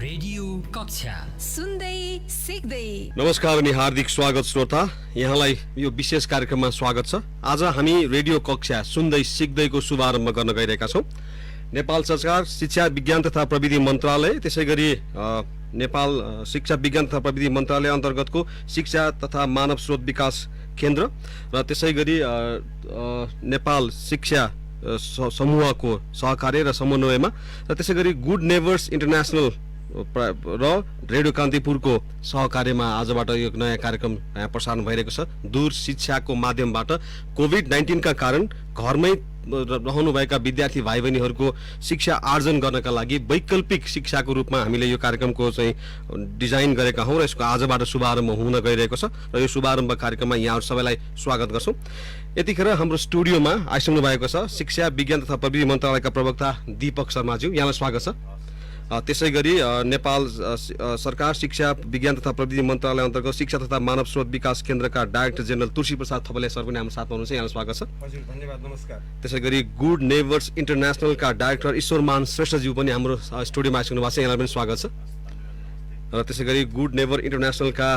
Radio कक्षा सुन्दै सिक्दै। नमस्कार अनि हार्दिक स्वागत श्रोता, यहाँलाई यो विशेष कार्यक्रममा स्वागत छ। आज हामी रेडियो कक्षा सुन्दै सिक्दैको शुभारम्भ गर्न गइरहेका छौँ। नेपाल सरकार शिक्षा विज्ञान तथा प्रविधि मन्त्रालय, त्यसैगरी नेपाल शिक्षा विज्ञान तथा प्रविधि मन्त्रालय अन्तर्गतको शिक्षा तथा मानव स्रोत विकास केन्द्र र त्यसैगरी नेपाल शिक्षा समूहको सहकार्य र समन्वयमा र त्यसैगरी गुड नेबर्स इन्टरनेसनल र रेडियो कान्तिपुरको सहकार्यमा आजबाट यो नयाँ कार्यक्रम प्रसारण भइरहेको छ। दूर शिक्षाको माध्यमबाट कोभिड-19 का कारण घरमै रहनुभएका विद्यार्थी भाइ बहिनीहरूको शिक्षा आर्जन गर्नका लागि वैकल्पिक शिक्षाको रूपमा हामीले यो कार्यक्रमको चाहिँ डिजाइन गरेका हौँ र यसको आजबाट शुभारम्भ हुन गइरहेको छ र यो शुभारम्भ कार्यक्रममा यहाँहरू सबैलाई स्वागत गर्छौँ। यतिखेर हाम्रो स्टुडियोमा आइसक्नु भएको छ शिक्षा विज्ञान तथा प्रविधि मन्त्रालयका प्रवक्ता दीपक शर्माज्यू, यहाँलाई स्वागत छ। त्यसैगरी नेपाल सरकार शिक्षा विज्ञान तथा प्रविधि मन्त्रालय अन्तर्गत शिक्षा तथा मानव स्रोत विकास केन्द्रका director general Tulsi Prasad Thapaliya sir पनि हाम्रो साथमा हुनुहुन्छ, यहाँलाई स्वागत छ। हजुर, धन्यवाद, नमस्कार। त्यसैगरी गुड नेबर्स इन्टरनेसनलका डाइरेक्टर ईश्वरमान श्रेष्ठज्यू पनि हाम्रो स्टुडियोमा आइसक्नु भएको छ, यहाँलाई पनि स्वागत छ। र त्यसैगरी गुड नेबर इन्टरनेसनलका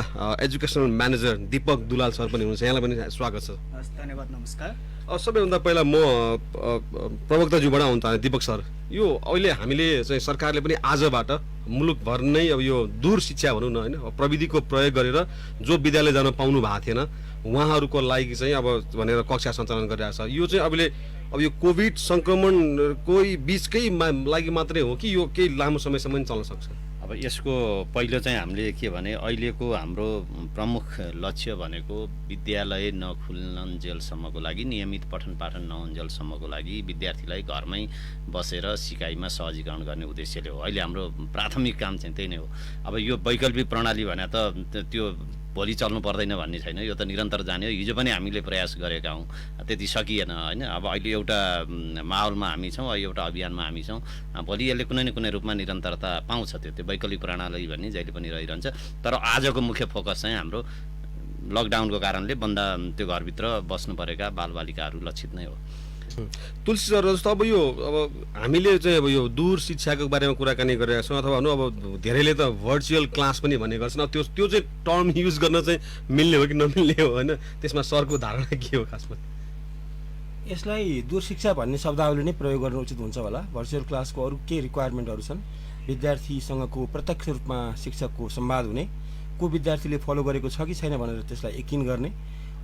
educational manager Deepak Dulal sir पनि हुनुहुन्छ, यहाँलाई पनि स्वागत छ। धन्यवाद, नमस्कार। सबैभन्दा पहिला म प्रवक्ताज्यूबाट आउनु त दीपक सर, यो अहिले हामीले चाहिँ सरकारले पनि आजबाट मुलुकभर नै अब यो दूर शिक्षा भनौँ न होइन, प्रविधिको प्रयोग गरेर जो विद्यालय जान पाउनु भएको थिएन उहाँहरूको लागि चाहिँ अब भनेर कक्षा सञ्चालन गरिरहेको छ। यो चाहिँ अब यो कोभिड सङ्क्रमणको बिचकै लागि मात्रै हो कि यो केही लामो समयसम्म पनि चल्न सक्छ? अब यसको पहिलो चाहिँ हामीले के भने अहिलेको हाम्रो प्रमुख लक्ष्य भनेको विद्यालय नखुल्नन्जेलसम्मको लागि, नियमित पठन पाठन नहुन्जेलसम्मको लागि विद्यार्थीलाई घरमै बसेर सिकाइमा सहजीकरण गर्ने उद्देश्यले हो। अहिले हाम्रो प्राथमिक काम चाहिँ त्यही नै हो। अब यो वैकल्पिक प्रणाली भने त त्यो भोलि चल्नु पर्दैन भन्ने छैन, यो त निरन्तर जाने हो। हिजो पनि हामीले प्रयास गरेका हौँ, त्यति सकिएन होइन। अब अहिले एउटा माहौलमा हामी छौँ, एउटा अभियानमा हामी छौँ। भोलि यसले कुनै न कुनै रूपमा निरन्तरता पाउँछ, त्यो वैकल्पिक प्रणाली भन्ने जहिले पनि रहिरहन्छ। तर आजको मुख्य फोकस चाहिँ हाम्रो लकडाउनको कारणले त्यो घरभित्र बस्नु परेका बालबालिकाहरू लक्षित नै हो। तुलसी सर, जस्तो अब हामीले चाहिँ अब यो दूर शिक्षाको बारेमा कुराकानी गरिरहेका छौँ, अथवा भनौँ अब धेरैले त भर्चुअल क्लास पनि भन्ने गर्छन्। अब त्यो चाहिँ टर्म युज गर्न चाहिँ मिल्ने हो कि नमिल्ने हो होइन, त्यसमा सरको धारणा के हो खासमा? यसलाई दूर शिक्षा भन्ने शब्दावली नै प्रयोग गर्नु उचित हुन्छ होला। भर्चुअल क्लासको अरू के रिक्वायरमेन्टहरू छन्? विद्यार्थीसँगको प्रत्यक्ष रूपमा शिक्षकको संवाद हुने, को विद्यार्थीले फलो गरेको छ कि छैन भनेर त्यसलाई यकिन गर्ने,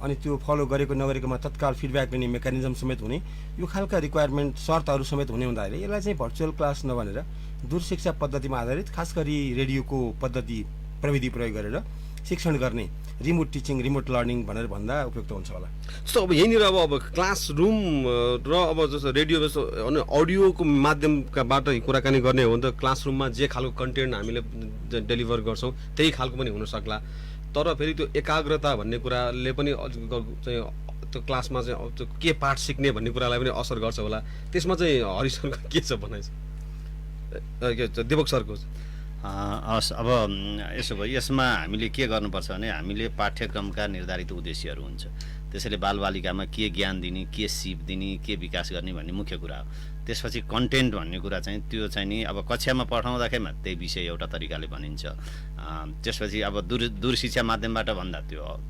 अनि त्यो फलो गरेको नगरेकोमा तत्काल फिडब्याक दिने मेकानिजम समेत हुने, यो खालका रिक्वायरमेन्ट शर्तहरू समेत हुने हुँदाखेरि यसलाई चाहिँ भर्चुअल क्लास नभनेर दूर शिक्षा पद्धतिमा आधारित खास गरी रेडियोको पद्धति प्रविधि प्रयोग गरेर शिक्षण गर्ने, रिमोट टिचिङ, रिमोट लर्निङ भनेर भन्दा उपयुक्त हुन्छ होला। जस्तो अब यहीँनिर अब क्लासरुम र अब जस्तो रेडियो जस्तो अडियोको माध्यमबाट कुराकानी गर्ने हो भने त क्लासरुममा जे खालको कन्टेन्ट हामीले डेलिभर गर्छौँ त्यही खालको पनि हुन सक्ला। तर फेरि त्यो एकाग्रता भन्ने कुराले पनि चाहिँ त्यो क्लासमा चाहिँ त्यो के पाठ सिक्ने भन्ने कुरालाई पनि असर गर्छ होला। त्यसमा चाहिँ हरि सरको के छ भनाइ छ, दीपक सरको? हस्, अब यसो भयो, यसमा हामीले के गर्नुपर्छ भने हामीले पाठ्यक्रमका निर्धारित उद्देश्यहरू हुन्छ। त्यसैले बालबालिकामा के ज्ञान दिने, के सिप दिने, के विकास गर्ने भन्ने मुख्य कुरा हो। त्यसपछि कन्टेन्ट भन्ने कुरा चाहिँ त्यो चाहिँ नि अब कक्षामा पठाउँदाखेरिमा त्यही विषय एउटा तरिकाले भनिन्छ। त्यसपछि अब दूर शिक्षा माध्यमबाट भन्दा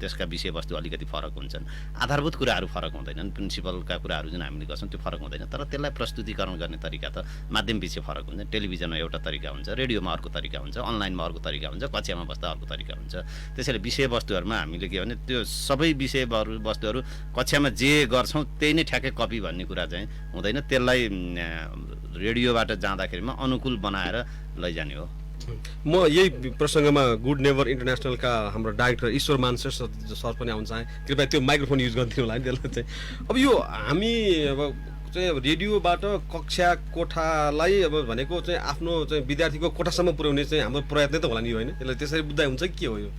त्यसका विषयवस्तु अलिकति फरक हुन्छन्। आधारभूत कुराहरू फरक हुँदैनन्, प्रिन्सिपलका कुराहरू जुन हामीले गर्छौँ त्यो फरक हुँदैन, तर त्यसलाई प्रस्तुतिकरण गर्ने तरिका त माध्यम पछि फरक हुन्छ। टेलिभिजनमा एउटा तरिका हुन्छ, रेडियोमा अर्को तरिका हुन्छ, अनलाइनमा अर्को तरिका हुन्छ, कक्षामा बस्दा अर्को तरिका हुन्छ। त्यसैले विषयवस्तुहरूमा हामीले के भने त्यो सबै विषयवस्तुहरू कक्षामा जे गर्छौँ त्यही नै ठ्याक्कै कपी भन्ने कुरा चाहिँ हुँदैन। त्यसलाई रेडियोबाट जाँदाखेरिमा अनुकूल बनाएर लैजाने हो। म यही प्रसङ्गमा गुड नेबर इन्टरनेसनलका हाम्रो डाइरेक्टर ईश्वरमान श्रेष्ठ सर पनि आउन चाहे, कृपया त्यो माइक्रोफोन युज गरिदिनु होला नि त्यसलाई चाहिँ। अब यो हामी अब चाहिँ रेडियोबाट कक्षा कोठालाई अब भनेको चाहिँ आफ्नो चाहिँ विद्यार्थीको कोठासम्म पुर्याउने चाहिँ हाम्रो प्रयत्न त होला नि होइन, त्यसलाई त्यसरी बुझ्दा हुन्छ कि के हो यो?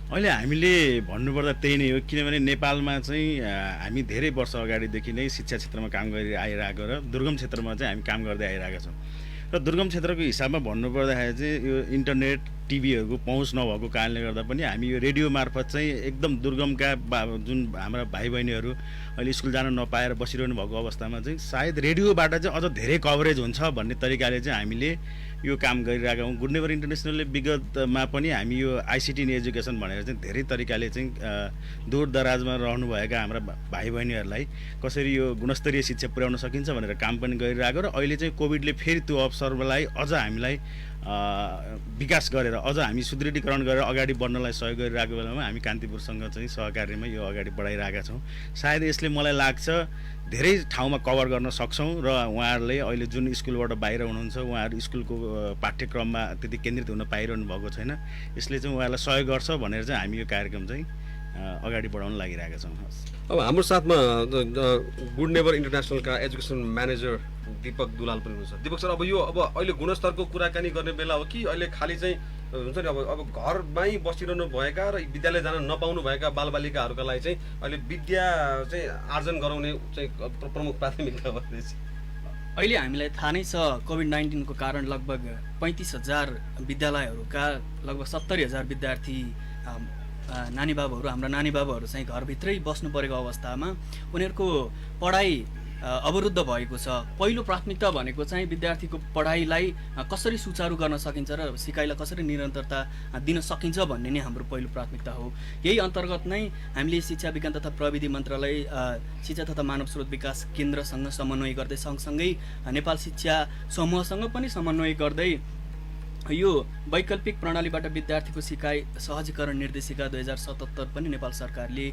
अहिले हामीले भन्नुपर्दा त्यही नै हो, किनभने नेपालमा चाहिँ हामी धेरै वर्ष अगाडिदेखि नै शिक्षा क्षेत्रमा काम गरि आइरहेको र दुर्गम क्षेत्रमा चाहिँ हामी काम गर्दै आइरहेका छौँ। र दुर्गम क्षेत्रको हिसाबमा भन्नुपर्दाखेरि चाहिँ यो इन्टरनेट टिभीहरूको पहुँच नभएको कारणले गर्दा पनि हामी यो रेडियो मार्फत चाहिँ एकदम दुर्गमका जुन हाम्रा भाइ बहिनीहरू अहिले स्कुल जान नपाएर बसिरहनु भएको अवस्थामा चाहिँ सायद रेडियोबाट चाहिँ अझ धेरै कभरेज हुन्छ भन्ने तरिकाले चाहिँ हामीले यो काम गरिरहेका हौँ। गुड नेबर इन्टरनेसनलले विगतमा पनि हामी यो आइसिटी इन एजुकेसन भनेर चाहिँ धेरै तरिकाले चाहिँ दूर दराजमा रहनुभएका हाम्रा भाइ बहिनीहरूलाई कसरी यो गुणस्तरीय शिक्षा पुर्याउन सकिन्छ भनेर काम पनि गरिरहेको र अहिले चाहिँ कोभिडले फेरि त्यो अवसरलाई अझ हामीलाई विकास गरेर अझ हामी सुदृढीकरण गरेर अगाडि बढ्नलाई सहयोग गरिरहेको बेलामा हामी कान्तिपुरसँग चाहिँ सहकार्यमा यो अगाडि बढाइरहेका छौँ। सायद यसले मलाई लाग्छ धेरै ठाउँमा कभर गर्न सक्छौँ र उहाँहरूले अहिले जुन स्कुलबाट बाहिर हुनुहुन्छ उहाँहरू स्कुलको पाठ्यक्रममा त्यति केन्द्रित हुन पाइरहनु भएको छैन। यसले चाहिँ उहाँहरूलाई सहयोग गर्छ भनेर चाहिँ हामी यो कार्यक्रम चाहिँ अगाडि बढाउन लागिरहेका छौँ। अब हाम्रो साथमा गुड नेबर इन्टरनेसनलका एजुकेसन म्यानेजर दीपक दुलाल पनि हुनुहुन्छ। दीपक सर, अब यो अहिले गुणस्तरको कुराकानी गर्ने बेला हो कि अहिले खालि चाहिँ हुन्छ नि अब घरमै बसिरहनु भएका र विद्यालय जान नपाउनु भएका बालबालिकाहरूका लागि चाहिँ अहिले विद्या चाहिँ आर्जन गराउने चाहिँ प्रमुख प्राथमिकता बन्दैछ? अहिले हामीलाई थाहा नै छ कोभिड-19 को कारण लगभग 35,000 विद्यालयहरूका लगभग 70,000 विद्यार्थी नानी बाबुहरू हाम्रा नानी बाबुहरू चाहिँ घरभित्रै बस्नु परेको अवस्थामा उनीहरूको पढाइ अवरुद्ध भएको छ। पहिलो प्राथमिकता भनेको चाहिँ विद्यार्थीको पढाइलाई कसरी सुचारू गर्न सकिन्छ र सिकाइलाई कसरी निरन्तरता दिन सकिन्छ भन्ने नै हाम्रो पहिलो प्राथमिकता हो। यही अन्तर्गत नै हामीले शिक्षा विज्ञान तथा प्रविधि मन्त्रालय शिक्षा तथा मानव स्रोत विकास केन्द्रसँग समन्वय गर्दै सँगसँगै नेपाल शिक्षा समूहसँग पनि समन्वय गर्दै यो वैकल्पिक प्रणालीबाट विद्यार्थीको सिकाइ सहजीकरण निर्देशिका 2077 पनि नेपाल सरकारले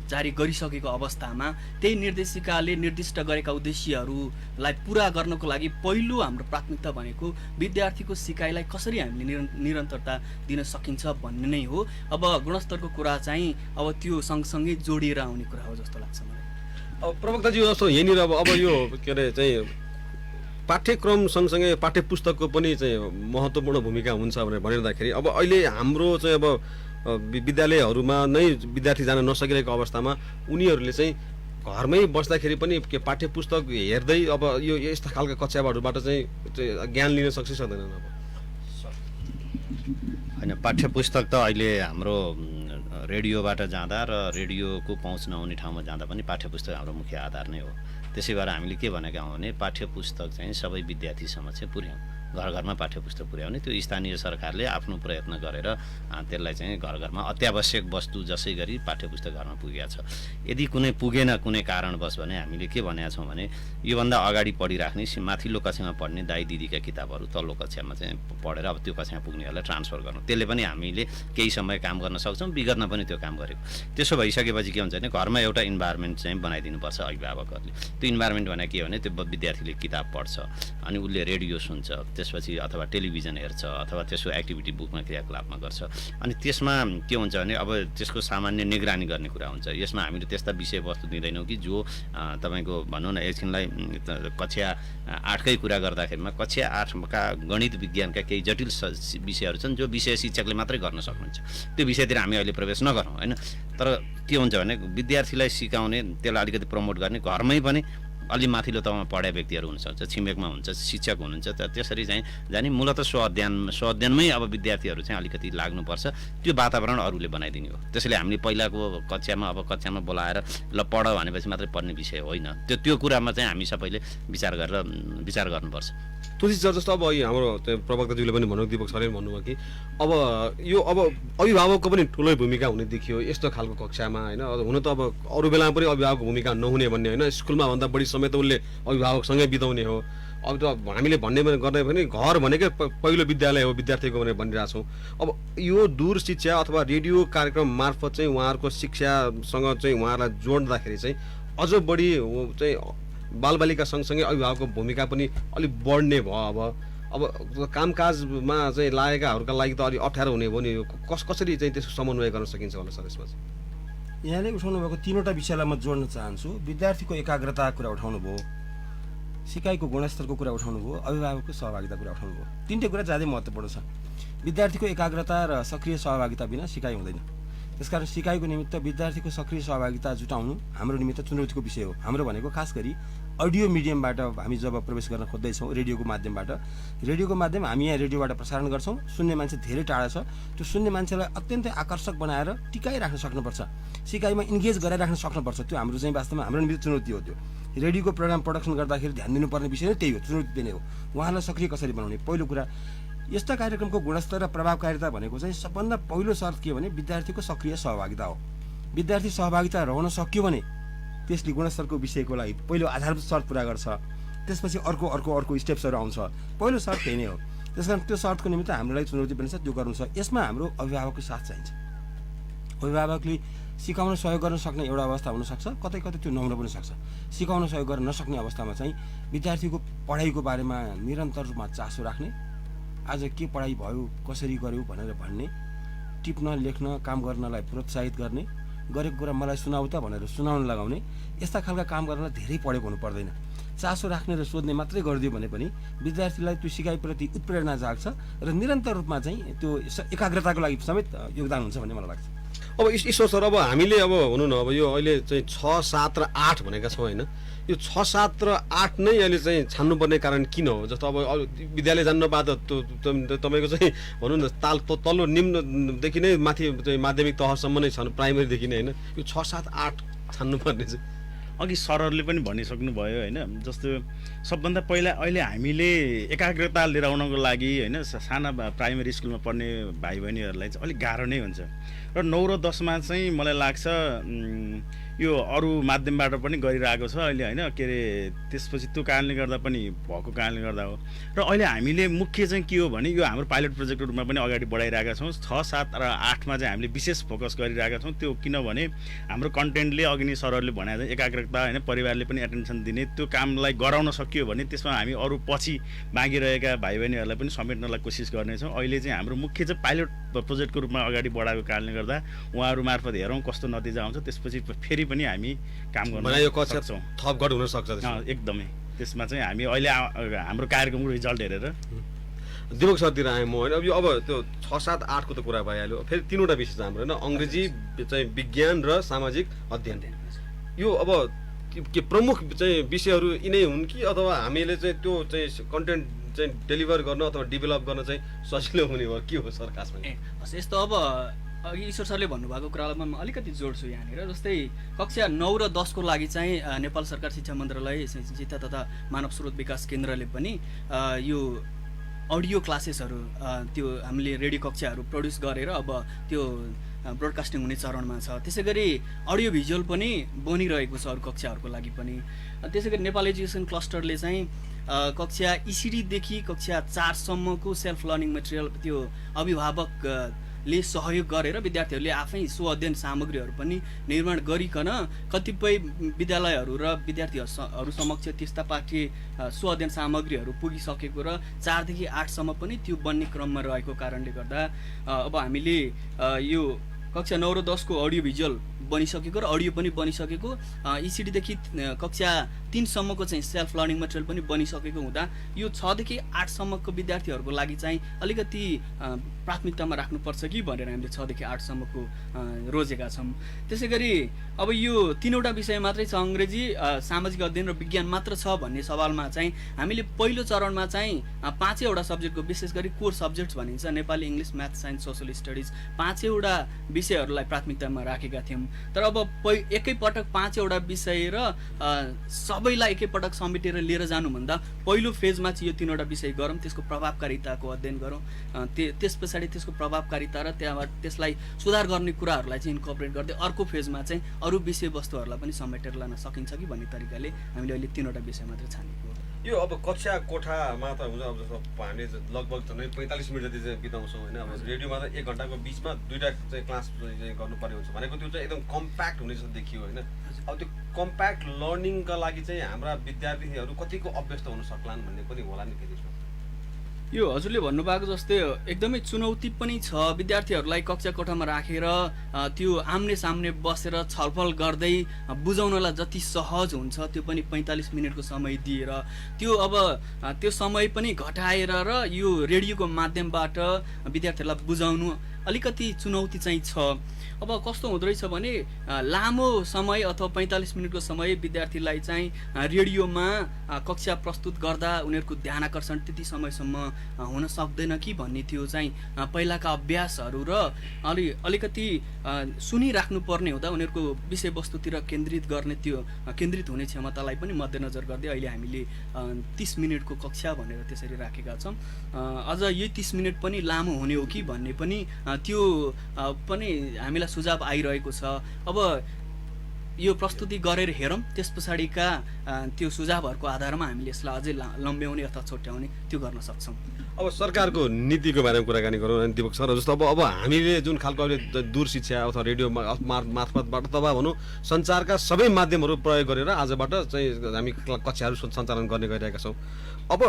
जारी गरिसकेको अवस्थामा त्यही निर्देशिकाले निर्दिष्ट गरेका उद्देश्यहरूलाई पुरा गर्नको लागि पहिलो हाम्रो प्राथमिकता भनेको विद्यार्थीको सिकाइलाई कसरी हामीले निरन्तरता दिन सकिन्छ भन्ने नै हो। अब गुणस्तरको कुरा चाहिँ अब त्यो सँगसँगै जोडिएर आउने कुरा हो जस्तो लाग्छ मलाई। अब प्रवक्ताजी जस्तो यहीँनिर अब यो के अरे चाहिँ पाठ्यक्रम सँगसँगै पाठ्य पुस्तकको पनि चाहिँ महत्त्वपूर्ण भूमिका हुन्छ भनेर भनिरहँदाखेरि अब अहिले हाम्रो चाहिँ अब विद्यालयहरूमा नै विद्यार्थी जान नसकिरहेको अवस्थामा उनीहरूले चाहिँ घरमै बस्दाखेरि पनि के पाठ्य पुस्तक हेर्दै अब यो यस्ता खालका कक्षाहरूबाट चाहिँ ज्ञान लिन सक्छ सक्दैनन्? अब होइन, पाठ्य पुस्तक त अहिले हाम्रो रेडियोबाट जाँदा र रेडियोको पहुँच नहुने ठाउँमा जाँदा पनि पाठ्य पुस्तक हाम्रो मुख्य आधार नै हो। त्यसै भएर हामीले के भनेका हौँ भने पाठ्य पुस्तक चाहिँ सबै विद्यार्थीसम्म चाहिँ पुर्याउँ, घर घरमा पाठ्य पुस्तक पुर्याउने। त्यो स्थानीय सरकारले आफ्नो प्रयत्न गरेर त्यसलाई चाहिँ घर घरमा अत्यावश्यक वस्तु जसै गरी पाठ्य पुस्तक घरमा पुगेको छ। यदि कुनै पुगेन कुनै कारणवश भने हामीले के भनेका छौँ भने योभन्दा अगाडि पढिराख्ने माथिल्लो कक्षामा पढ्ने दाइ दिदीका किताबहरू तल्लो कक्षामा चाहिँ पढेर अब त्यो कक्षामा पुग्नेहरूलाई ट्रान्सफर गर्नु, त्यसले पनि हामीले केही समय काम गर्न सक्छौँ। विगतमा पनि त्यो काम गरेको। त्यसो भइसकेपछि के हुन्छ भने घरमा एउटा इन्भाइरोमेन्ट चाहिँ बनाइदिनुपर्छ अभिभावकहरूले। त्यो इन्भाइरोमेन्ट भने के हो भने त्यो विद्यार्थीले किताब पढ्छ अनि उसले रेडियो सुन्छ, त्यसपछि अथवा टेलिभिजन हेर्छ अथवा त्यसको एक्टिभिटी बुकमा क्रियाकलापमा गर्छ। अनि त्यसमा के हुन्छ भने अब त्यसको सामान्य निगरानी गर्ने कुरा हुन्छ। यसमा हामीले त्यस्ता विषयवस्तु दिँदैनौँ कि जो तपाईँको भनौँ न एकछिनलाई कक्षा 8कै कुरा गर्दाखेरिमा कक्षा 8का गणित विज्ञानका केही जटिल विषयहरू छन् जो विषय शिक्षकले मात्रै गर्न सक्नुहुन्छ। त्यो विषयतिर हामी अहिले प्रवेश नगरौँ होइन। तर के हुन्छ भने विद्यार्थीलाई सिकाउने, त्यसलाई अलिकति प्रमोट गर्ने, घरमै पनि अलि माथिल्लो तहमा पढाए व्यक्तिहरू हुनसक्छ, छिमेकमा हुन्छ, शिक्षक हुनुहुन्छ, त्यसरी चाहिँ जाने मूलतः स्वअध्ययनमै अब विद्यार्थीहरू चाहिँ अलिकति लाग्नुपर्छ। त्यो वातावरण अरूले बनाइदिने हो। त्यसैले हामीले पहिलाको कक्षामा बोलाएर ल पढ भनेपछि मात्रै पढ्ने विषय होइन। त्यो कुरामा चाहिँ हामी सबैले विचार गर्नुपर्छ। तुलसी सर जस्तो अब हाम्रो प्रवक्ताज्यूले पनि भन्नु, दीपक सरले भन्नुभयो कि अब यो अब अभिभावकको पनि ठुलै भूमिका हुने देखियो यस्तो खालको कक्षामा होइन। हुन त अब अरू बेलामा पनि अभिभावकको भूमिका नहुने भन्ने होइन, स्कुलमा भन्दा बढी समय त उसले अभिभावकसँगै बिताउने हो। अब त हामीले भन्ने गर्दै भने घर भनेकै पहिलो विद्यालय हो विद्यार्थीको भनेर भनिरहेछौँ। अब यो दूर शिक्षा अथवा रेडियो कार्यक्रम मार्फत चाहिँ उहाँहरूको शिक्षासँग चाहिँ उहाँहरूलाई जोड्दाखेरि चाहिँ अझ बढी चाहिँ बालबालिका सँगसँगै अभिभावकको भूमिका पनि अलिक बढ्ने भयो। अब कामकाजमा चाहिँ लागेकाहरूका लागि त अलिक अप्ठ्यारो हुने भयो नि। कसरी चाहिँ त्यसको समन्वय गर्न सकिन्छ होला सर? यसमा चाहिँ यहाँले उठाउनु भएको तीनवटा विषयलाई म जोड्न चाहन्छु। विद्यार्थीको एकाग्रता कुरा उठाउनु भयो, सिकाइको गुणस्तरको कुरा उठाउनु भयो, अभिभावकको सहभागिता कुरा उठाउनु भयो। तिनटै कुरा ज्यादै महत्त्वपूर्ण छ। विद्यार्थीको एकाग्रता र सक्रिय सहभागिता बिना सिकाइ हुँदैन। त्यसकारण सिकाइको निमित्त विद्यार्थीको सक्रिय सहभागिता जुटाउनु हाम्रो निमित्त चुनौतीको विषय हो। हाम्रो भनेको खास गरी अडियो मिडियमबाट हामी जब प्रवेश गर्न खोज्दैछौँ रेडियोको माध्यम हामी यहाँ रेडियोबाट प्रसारण गर्छौँ। सुन्ने मान्छे धेरै टाढा छ, त्यो सुन्ने मान्छेलाई अत्यन्तै आकर्षक बनाएर टिकाइराख्न सक्नुपर्छ, सिकाइमा इन्गेज गराइराख्न सक्नुपर्छ। त्यो हाम्रो चाहिँ वास्तवमा हाम्रो निमित्त चुनौती हो। त्यो रेडियोको प्रोग्राम प्रडक्सन गर्दाखेरि ध्यान दिनुपर्ने विषय नै त्यही हो, चुनौती नै हो। उहाँलाई सक्रिय कसरी बनाउने, पहिलो कुरा। यस्ता कार्यक्रमको गुणस्तर र प्रभावकारिता भनेको चाहिँ सबभन्दा पहिलो शर्त के हो भने विद्यार्थीको सक्रिय सहभागिता हो। विद्यार्थी सहभागिता रहन सक्यो भने त्यसले गुणस्तरको विषयको लागि पहिलो आधारभूत शर्त पुरा गर्छ, त्यसपछि अर्को स्टेप्सहरू आउँछ। पहिलो शर्त त्यही नै हो। त्यसकारण त्यो शर्तको निमित्त हाम्रो लागि चुनौती पनि छ, त्यो गर्नु छ। यसमा हाम्रो अभिभावकको साथ चाहिन्छ। अभिभावकले सिकाउन सहयोग गर्न सक्ने एउटा अवस्था हुनसक्छ, कतै कतै त्यो नहुन पनि सक्छ। सिकाउन सहयोग गर्न नसक्ने अवस्थामा चाहिँ विद्यार्थीको पढाइको बारेमा निरन्तर रूपमा चासो राख्ने, आज के पढाइ भयो, कसरी गर्यो भनेर भन्ने, टिप्न लेख्न काम गर्नलाई प्रोत्साहित गर्ने, गरेको कुरा मलाई सुनाउ त भनेर सुनाउन लगाउने, यस्ता खालका काम गर्न धेरै पढेको हुनु पर्दैन। चासो राख्ने र सोध्ने मात्रै गरिदियो भने पनि विद्यार्थीलाई त्यो सिकाइप्रति उत्प्रेरणा जाग्छ र निरन्तर रूपमा चाहिँ त्यो एकाग्रताको लागि समेत योगदान हुन्छ भन्ने मलाई लाग्छ। अब ईश्वर सर, अब हामीले अब भनौँ न, अब यो अहिले चाहिँ 6, 7 र 8 भनेका छौँ होइन, यो 6, 7 र 8 नै अहिले चाहिँ छान्नुपर्ने कारण किन हो? जस्तो अब विद्यालय जान्न बाद तपाईँको चाहिँ भनौँ न तल्लो निम्नदेखि नै माथि चाहिँ माध्यमिक तहसम्म नै छन्, प्राइमेरीदेखि नै होइन, यो 6, 7, 8 छान्नुपर्ने चाहिँ अघि सरहरूले पनि भनिसक्नुभयो होइन। जस्तो सबभन्दा पहिला अहिले हामीले एकाग्रता लिएर आउनको लागि होइन साना प्राइमेरी स्कुलमा पढ्ने भाइ बहिनीहरूलाई चाहिँ अलिक गाह्रो नै हुन्छ र 9 र 10मा चाहिँ मलाई लाग्छ यो अरू माध्यमबाट पनि गरिरहेको छ अहिले होइन, के अरे त्यसपछि त्यो कारणले गर्दा पनि भएको कारणले गर्दा हो। र अहिले हामीले मुख्य चाहिँ के हो भने यो हाम्रो पाइलट प्रोजेक्टको रूपमा पनि अगाडि बढाइरहेका छौँ। 6, 7 र 8मा चाहिँ हामीले विशेष फोकस गरिरहेका छौँ। त्यो किनभने हाम्रो कन्टेन्टले अघि नै सरहरूले भने चाहिँ एकाग्रता होइन, परिवारले पनि एटेन्सन दिने, त्यो कामलाई गराउन सकियो भने त्यसमा हामी अरू पछि बाँकी रहेका भाइ बहिनीहरूलाई पनि समेट्नलाई कोसिस गर्नेछौँ। अहिले चाहिँ हाम्रो मुख्य चाहिँ पाइलट प्रोजेक्टको रूपमा अगाडि बढाएको कारणले गर्दा उहाँहरू मार्फत हेरौँ कस्तो नतिजा आउँछ, त्यसपछि फेरि पनि हामी काम गर्न सक्छौँ। थपघट हुन सक्छ एकदमै। त्यसमा चाहिँ हामी अहिले हाम्रो कार्यक्रमको रिजल्ट हेरेर दिमाग सरतिर आएँ म होइन। अब त्यो 6, 7, 8 को त कुरा भइहाल्यो। फेरि 3वटा विषय छ हाम्रो होइन, अङ्ग्रेजी चाहिँ विज्ञान र सामाजिक अध्ययन। यो अब के प्रमुख चाहिँ विषयहरू यिनै हुन् कि अथवा हामीले चाहिँ त्यो चाहिँ कन्टेन्ट चाहिँ डेलिभर गर्न अथवा डेभलप गर्न चाहिँ सजिलो हुने भयो, के हो सर खासमा? यस्तो अब अघि ईश्वर सरले भन्नुभएको कुरालाई म अलिकति जोड्छु यहाँनिर। जस्तै कक्षा 9 र 10 को लागि चाहिँ नेपाल सरकार शिक्षा मन्त्रालय शिक्षा तथा मानव स्रोत विकास केन्द्रले पनि यो अडियो क्लासेसहरू त्यो हामीले रेडियो कक्षाहरू प्रड्युस गरेर अब त्यो ब्रोडकास्टिङ हुने चरणमा छ। त्यसै गरी अडियो भिजुअल पनि बनिरहेको छ अरू कक्षाहरूको लागि पनि। त्यसै गरी नेपाल एजुकेसन क्लस्टरले चाहिँ कक्षा ECD देखि कक्षा 4 सम्मको सेल्फ लर्निङ मेटेरियल त्यो अभिभावकले सहयोग गरेर विद्यार्थीहरूले आफै स्व अध्ययन सामग्रीहरू पनि निर्माण गरिकन कतिपय विद्यालयहरू र विद्यार्थीहरू समक्ष त्यस्ता पाठ्य स्व अध्ययन सामग्रीहरू पुगिसकेको र 4 देखि 8 सम्म पनि त्यो बन्ने क्रममा रहेको कारणले गर्दा अब हामीले यो कक्षा 9 र 10 को अडियो भिजुअल बनिसकेको र अडियो पनि बनिसकेको, ECD देखि कक्षा 3 सम्मको चाहिँ सेल्फ लर्निङ मटेरियल पनि बनिसकेको हुँदा यो 6 देखि 8 सम्मको विद्यार्थीहरूको लागि चाहिँ अलिकति प्राथमिकतामा राख्नुपर्छ कि भनेर हामीले 6 देखि 8 सम्मको रोजेका छौँ। त्यसै गरी अब यो 3वटा विषय मात्रै छ, अङ्ग्रेजी, सामाजिक अध्ययन र विज्ञान मात्र छ भन्ने सवालमा चाहिँ हामीले पहिलो चरणमा चाहिँ 5वटा सब्जेक्टको, विशेष गरी कोर सब्जेक्ट्स भनिन्छ Nepali, English, math, science, social studies, 5वटा विषयहरूलाई प्राथमिकतामा राखेका थियौँ। तर अब एकैपटक 5वटा विषय र सबैलाई एकैपटक समेटेर लिएर जानुभन्दा पहिलो फेजमा चाहिँ यो 3वटा विषय गरौँ, त्यसको प्रभावकारिताको अध्ययन गरौँ, त्यस पछाडि त्यसको प्रभावकारिता र त्यहाँबाट त्यसलाई सुधार गर्ने कुराहरूलाई चाहिँ इन्कर्पोरेट गर्दै अर्को फेजमा चाहिँ अरू विषयवस्तुहरूलाई पनि समेटेर लान सकिन्छ कि भन्ने तरिकाले हामीले अहिले 3वटा विषय मात्र छानेको हो। यो अब कक्षा कोठामा त हुन्छ, अब जस्तो हामीले लगभग झन् 45 मिनट जति चाहिँ बिताउँछौँ होइन। अब रेडियोमा त 1 घन्टाको बिचमा 2टा चाहिँ क्लास चाहिँ गर्नुपर्ने हुन्छ भनेको त्यो चाहिँ एकदम कम्प्याक्ट हुने जस्तो देखियो होइन। अब त्यो कम्प्याक्ट लर्निङका लागि चाहिँ हाम्रा विद्यार्थीहरू कतिको अभ्यस्त हुन सक्लान् भन्ने पनि होला नि फेरि। यो हजुरले भन्नुभएको जस्तै एकदमै चुनौती पनि छ। विद्यार्थीहरूलाई कक्षा कोठामा राखेर त्यो आम्ने सामने बसेर छलफल गर्दै बुझाउनलाई जति सहज हुन्छ त्यो पनि 45 मिनटको समय दिएर त्यो अब त्यो समय पनि घटाएर र यो रेडियोको माध्यमबाट विद्यार्थीहरूलाई बुझाउनु अलिकति चुनौती चाहिँ छ। अब कस्तो हुँदो रहेछ भने लामो समय अथवा 45 मिनटको समय विद्यार्थीलाई चाहिँ रेडियोमा कक्षा प्रस्तुत गर्दा उनीहरूको ध्यान आकर्षण त्यति समयसम्म हुन सक्दैन कि भन्ने थियो चाहिँ पहिलाका अभ्यासहरू र अलिकति सुनिराख्नुपर्ने हुँदा उनीहरूको विषयवस्तुतिर केन्द्रित हुने क्षमतालाई पनि मध्यनजर गर्दै अहिले हामीले 30 मिनटको कक्षा भनेर त्यसरी राखेका छौँ। अझ यही 30 मिनट पनि लामो हुने हो कि भन्ने पनि त्यो पनि हामीलाई सुझाव आइरहेको छ। अब यो प्रस्तुति गरेर हेरौँ, त्यस पछाडिका त्यो सुझावहरूको आधारमा हामीले यसलाई अझै लम्ब्याउने अथवा छोट्याउने त्यो गर्न सक्छौँ। अब सरकारको नीतिको बारेमा कुराकानी गरौँ अनि दिपक सर, जस्तो अब हामीले जुन खालको अहिले दूर शिक्षा अथवा रेडियो मार्फतबाट अथवा भनौँ सञ्चारका सबै माध्यमहरू प्रयोग गरेर आजबाट चाहिँ हामी कक्षाहरू सञ्चालन गर्ने गरिरहेका छौँ। अब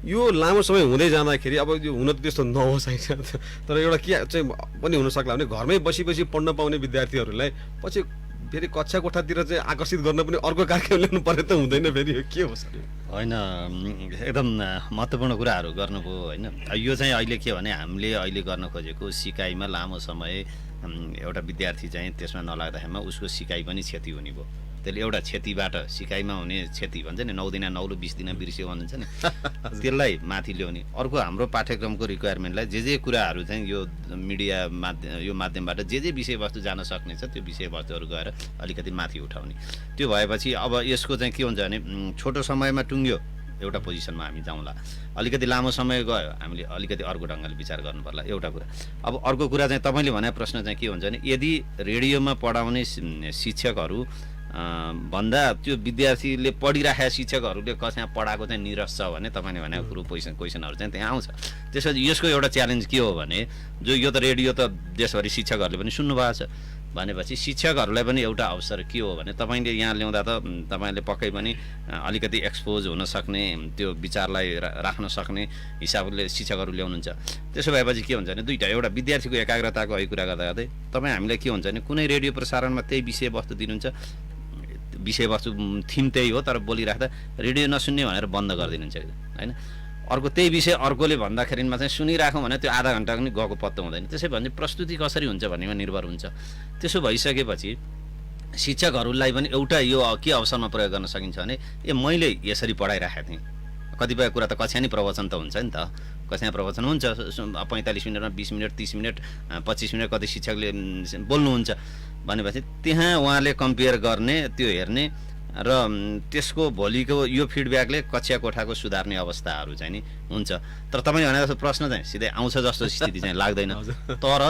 यो लामो समय हुँदै जाँदाखेरि अब यो हुन त त्यस्तो नहोस् होइन, तर एउटा के चाहिँ पनि हुनसक्ला भने घरमै बसी पढ्न पाउने विद्यार्थीहरूलाई पछि फेरि कक्षा कोठातिर चाहिँ आकर्षित गर्न पनि अर्को कार्यक्रम ल्याउनु पर्ने त हुँदैन फेरि, यो के हो सर? होइन, एकदम महत्त्वपूर्ण कुराहरू गर्नुभयो होइन। यो चाहिँ अहिले के भने हामीले अहिले गर्न खोजेको सिकाइमा लामो समय एउटा विद्यार्थी चाहिँ त्यसमा नलाग्दाखेरिमा उसको सिकाइ पनि क्षति हुने भयो। त्यसले एउटा क्षतिबाट सिकाइमा हुने क्षति भन्छ नि, 9 दिन 9 20 दिन बिर्स्यो भन्नुहुन्छ नि, त्यसलाई माथि ल्याउने। अर्को हाम्रो पाठ्यक्रमको रिक्वायरमेन्टलाई जे कुराहरू चाहिँ यो मिडिया यो माध्यमबाट जे विषयवस्तु जान सक्ने छ त्यो विषयवस्तुहरू गएर अलिकति माथि उठाउने। त्यो भएपछि अब यसको चाहिँ के हुन्छ भने छोटो समयमा टुङ्ग्यो एउटा पोजिसनमा हामी जाउँला, अलिकति लामो समय गयो हामीले अलिकति अर्को ढङ्गले विचार गर्नु पर्ला, एउटा कुरा। अब अर्को कुरा चाहिँ तपाईँले भने प्रश्न चाहिँ के हुन्छ भने यदि रेडियोमा पढाउने शिक्षकहरू भन्दा त्यो विद्यार्थीले पढिराखेका शिक्षकहरूले कक्षा पढाएको चाहिँ निरस छ भने तपाईँले भनेको कुरो क्वेसनहरू चाहिँ त्यहाँ आउँछ। त्यसपछि यसको एउटा च्यालेन्ज के हो भने जो यो त रेडियो त देशभरि शिक्षकहरूले पनि सुन्नुभएको छ भनेपछि शिक्षकहरूलाई पनि एउटा अवसर के हो भने तपाईँले यहाँ ल्याउँदा त तपाईँले पक्कै पनि अलिकति एक्सपोज हुन सक्ने त्यो विचारलाई राख्न सक्ने हिसाबले शिक्षकहरू ल्याउनुहुन्छ। त्यसो भएपछि के हुन्छ भने दुईवटा, एउटा विद्यार्थीको एकाग्रताको है कुरा गर्दा गर्दै तपाईँ हामीलाई के हुन्छ भने कुनै रेडियो प्रसारणमा त्यही विषयवस्तु दिनुहुन्छ, विषयवस्तु थिम त्यही हो तर बोलिराख्दा रेडियो नसुन्ने भनेर बन्द गरिदिनुहुन्छ होइन। अर्को त्यही विषय अर्कोले भन्दाखेरिमा चाहिँ सुनिराखौँ भने त्यो आधा घन्टा पनि गएको पत्तो हुँदैन। त्यसै भने प्रस्तुति कसरी हुन्छ भन्नेमा निर्भर हुन्छ। त्यसो भइसकेपछि शिक्षकहरूलाई पनि एउटा यो के अवसरमा प्रयोग गर्न सकिन्छ भने मैले यसरी पढाइराखेको थिएँ, कतिपय कुरा त कक्षा नै प्रवचन त हुन्छ नि त, कक्षा प्रवचन हुन्छ 45 मिनटमा 20 मिनट 30 मिनट 25 मिनट कति शिक्षकले बोल्नुहुन्छ भनेपछि त्यहाँ उहाँले कम्पेयर गर्ने त्यो हेर्ने र त्यसको भोलिको यो फिडब्याकले कक्षा कोठाको सुधार्ने अवस्थाहरू चाहिँ नि हुन्छ। तर तपाईँ भने जस्तो प्रश्न चाहिँ सिधै आउँछ जस्तो स्थिति चाहिँ लाग्दैन, तर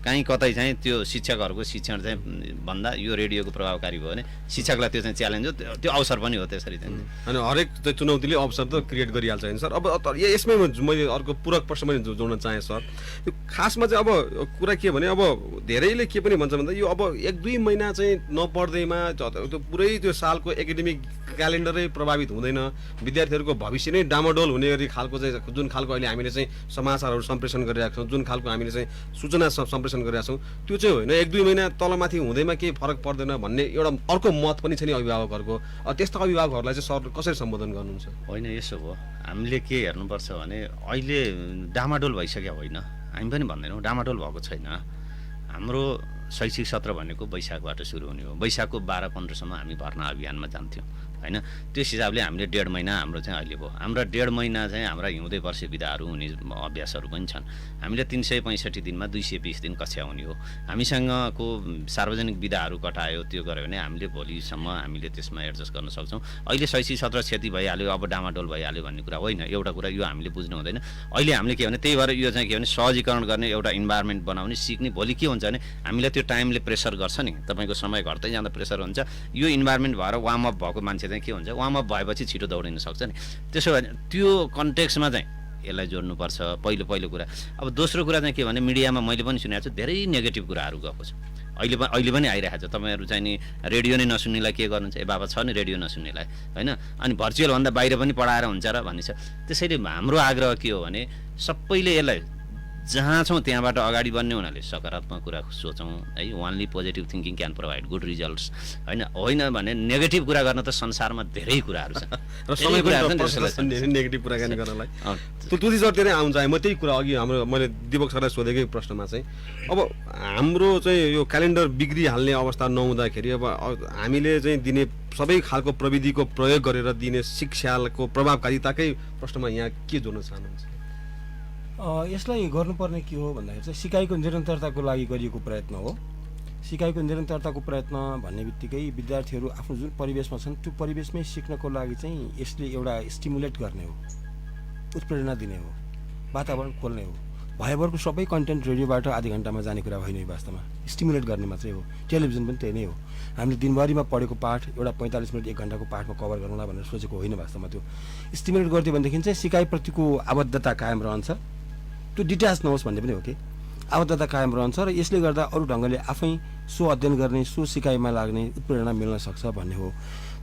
कहीँ कतै चाहिँ त्यो शिक्षकहरूको शिक्षण चाहिँ भन्दा यो रेडियोको प्रभावकारी भयो भने शिक्षकलाई त्यो चाहिँ च्यालेन्ज हो, त्यो अवसर पनि हो। त्यसरी चाहिँ अनि हरेक चुनौतीले अवसर त क्रिएट गरिहाल्छ होइन सर। अब यसमै मैले अर्को पूरक प्रश्न पनि जोड्न चाहेँ सर। यो खासमा चाहिँ अब कुरा के भने अब धेरैले के पनि भन्छ भन्दा यो अब 1-2 महिना चाहिँ नपढ्दैमा त्यो पुरै त्यो सालको एकाडेमिक क्यालेन्डरै प्रभावित हुँदैन, विद्यार्थीहरूको भविष्य नै डामाडोल हुने गरी खालको चाहिँ जुन खालको अहिले हामीले चाहिँ समाचारहरू सम्प्रेषण गरिरहेको छौँ, जुन खालको हामीले चाहिँ सूचना सम्प्रेषण गरिरहेका छौँ त्यो चाहिँ होइन 1-2 महिना तलमाथि हुँदैमा केही फरक पर्दैन भन्ने एउटा अर्को मत पनि छ नि अभिभावकहरूको। त्यस्ता अभिभावकहरूलाई चाहिँ सर कसरी सम्बोधन गर्नुहुन्छ? होइन, यसो हो, हामीले के हेर्नुपर्छ भने अहिले डामाडोल भइसक्यो होइन, हामी पनि भन्दैनौँ डामाडोल भएको छैन। हाम्रो शैक्षिक सत्र भनेको वैशाखबाट सुरु हुने हो, वैशाखको 12-15सम्म हामी भर्ना अभियानमा जान्थ्यौँ होइन। त्यस हिसाबले हामीले 1.5 महिना हाम्रो चाहिँ अहिले भयो। हाम्रो 1.5 महिना चाहिँ हाम्रा हिउँदे वर्षे विधाहरू हुने अभ्यासहरू पनि छन्। हामीले 365 दिनमा 220 दिन कक्षा हुने हो। हामीसँगको सार्वजनिक विधाहरू कटायो त्यो गऱ्यो भने हामीले भोलिसम्म हामीले त्यसमा एडजस्ट गर्न सक्छौँ। अहिले शैक्षिक सत्र क्षति भइहाल्यो अब डामाडोल भइहाल्यो भन्ने कुरा होइन, एउटा कुरा यो हामीले बुझ्नु हुँदैन। अहिले हामीले के भने त्यही भएर यो चाहिँ के भने सहजीकरण गर्ने एउटा इन्भाइरोमेन्ट बनाउने सिक्ने। भोलि के हुन्छ भने हामीलाई त्यो टाइमले प्रेसर गर्छ नि, तपाईँको समय घट्दै जाँदा प्रेसर हुन्छ। यो इन्भाइरोमेन्ट भएर वार्म अप भएको मान्छे के हुन्छ वार्म अप भएपछि छिटो दौडिन सक्छ नि। त्यसो भए त्यो कन्टेक्स्टमा चाहिँ यसलाई जोड्नुपर्छ पहिलो कुरा। अब दोस्रो कुरा चाहिँ के भने मिडियामा मैले पनि सुनेको छु धेरै नेगेटिभ कुराहरू गएको छ, अहिले पनि आइरहेको छ। तपाईँहरू चाहिँ नि रेडियो नै नसुन्नेलाई के गर्नुहुन्छ, ए बाबा छ नि रेडियो नसुन्नेलाई होइन, अनि भर्चुअल भन्दा बाहिर पनि पढाएर हुन्छ र भन्ने छ। त्यसैले हाम्रो आग्रह के हो भने सबैले यसलाई जहाँ छौँ त्यहाँबाट अगाडि बढ्ने हुनाले सकारात्मक कुरा सोचौँ है। Only positive thinking can provide good results होइन भने नेगेटिभ कुरा गर्न त संसारमा धेरै कुराहरू छन् र समय पनि नेगेटिभ कुराकानी गर्नलाई तुलसी सरतिर नै आउँछ। म त्यही कुरा अघि हाम्रो मैले दिपक सरलाई सोधेकै प्रश्नमा चाहिँ अब हाम्रो चाहिँ यो क्यालेन्डर बिग्रिहाल्ने अवस्था नहुँदाखेरि अब हामीले चाहिँ दिने सबै खालको प्रविधिको प्रयोग गरेर दिने शिक्षाको प्रभावकारिताकै प्रश्नमा यहाँ के जोड्न चाहनुहुन्छ? यसलाई गर्नुपर्ने के हो भन्दाखेरि चाहिँ सिकाइको निरन्तरताको लागि गरिएको प्रयत्न हो। सिकाइको निरन्तरताको प्रयत्न भन्ने बित्तिकै विद्यार्थीहरू आफ्नो जुन परिवेशमा छन् त्यो परिवेशमै सिक्नको लागि चाहिँ यसले एउटा स्टिमुलेट गर्ने हो, उत्प्रेरणा दिने हो, वातावरण खोल्ने हो। भयभरको सबै कन्टेन्ट रेडियोबाट आधी घन्टामा जाने कुरा होइन, वास्तवमा स्टिमुलेट गर्ने मात्रै हो। टेलिभिजन पनि त्यही नै हो। हामीले दिनभरिमा पढेको पाठ एउटा 45 मिनट 1 घन्टाको पाठमा कभर गर्नुला भनेर सोचेको होइन। वास्तवमा त्यो स्टिमुलेट गरिदियो भनेदेखि चाहिँ सिकाइप्रतिको आबद्धता कायम रहन्छ, त्यो डिट्याच नहोस् भन्ने पनि हो कि आबद्धता कायम रहन्छ र यसले गर्दा अरू ढङ्गले आफै सो अध्ययन गर्ने, सो सिकाइमा लाग्ने उत्प्रेरणा मिल्न सक्छ भन्ने हो।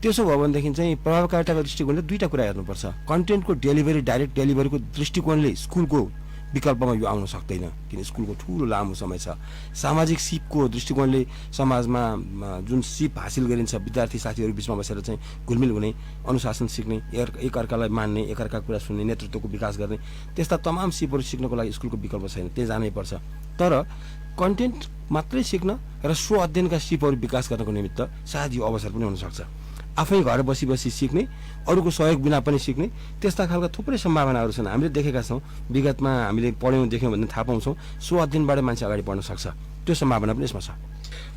त्यसो भयो भनेदेखि चाहिँ प्रभावकारिताको दृष्टिकोणले दुईवटा कुरा हेर्नुपर्छ। कन्टेन्टको डेलिभरी, डाइरेक्ट डेलिभरीको दृष्टिकोणले स्कुलको विकल्पमा यो आउन सक्दैन, किन स्कुलको ठुलो लामो समय छ। सामाजिक सिपको दृष्टिकोणले समाजमा जुन सिप हासिल गरिन्छ, विद्यार्थी साथीहरू बिचमा बसेर चाहिँ घुलमिल हुने, अनुशासन सिक्ने, एकअर्कालाई मान्ने, एकअर्काको कुरा सुन्ने, नेतृत्वको विकास गर्ने, त्यस्ता तमाम सिपहरू सिक्नको लागि स्कुलको विकल्प छैन, त्यही जानैपर्छ। तर कन्टेन्ट मात्रै सिक्न र स्व अध्ययनका सिपहरू विकास गर्नको निमित्त सायद यो अवसर पनि हुनसक्छ। आफै घर बसी बसी सिक्ने, अरूको सहयोग बिना पनि सिक्ने, त्यस्ता खालका थुप्रै सम्भावनाहरू छन्। हामीले देखेका छौँ, विगतमा हामीले पढ्यौँ देख्यौँ भने थाहा पाउँछौँ स्व अध्ययनबाट मान्छे अगाडि बढ्न सक्छ। त्यो सम्भावना पनि यसमा छ।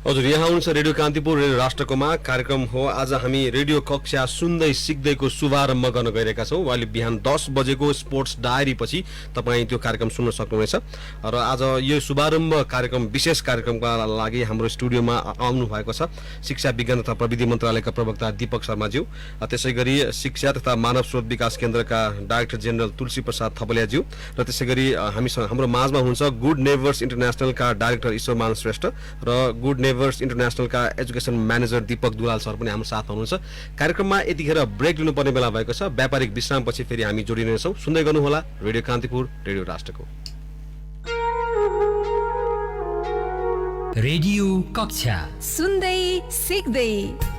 हजुर, यहाँ हुनुहुन्छ रेडियो कान्तिपुर, रेडियो राष्ट्रकोमा कार्यक्रम हो। आज हामी रेडियो कक्षा सुन्दै सिक्दैको शुभारम्भ गर्न गइरहेका छौँ। अहिले बिहान 10 बजेको स्पोर्ट्स डायरी पछि तपाईँ त्यो कार्यक्रम सुन्न सक्नुहुनेछ। र आज यो शुभारम्भ कार्यक्रम, विशेष कार्यक्रमका लागि हाम्रो स्टुडियोमा आउनु भएको छ शिक्षा विज्ञान तथा प्रविधि मन्त्रालयका प्रवक्ता दीपक शर्माज्यू, त्यसै गरी शिक्षा तथा मानव स्रोत विकास केन्द्रका डाइरेक्टर जेनरल तुलसी प्रसाद थपलियाज्यू, र त्यसै गरी हाम्रो माझमा हुनुहुन्छ गुड नेबर्स इन्टरनेसनलका डाइरेक्टर ईश्वरमान श्रेष्ठ र गुड नेबर्स इन्टरनेसनलका education manager Deepak Dulal sir पनि हाम्रो साथमा हुनुहुन्छ। कार्यक्रममा यतिखेर ब्रेक लिनुपर्ने बेला भएको छ। व्यापारिक विश्रामपछि फेरि हामी जोडिनेछौँ। सुन्दै गर्नुहोला रेडियो कान्तिपुर, रेडियो राष्ट्रको। रेडियो कक्षा सुन्दै सिक्दै।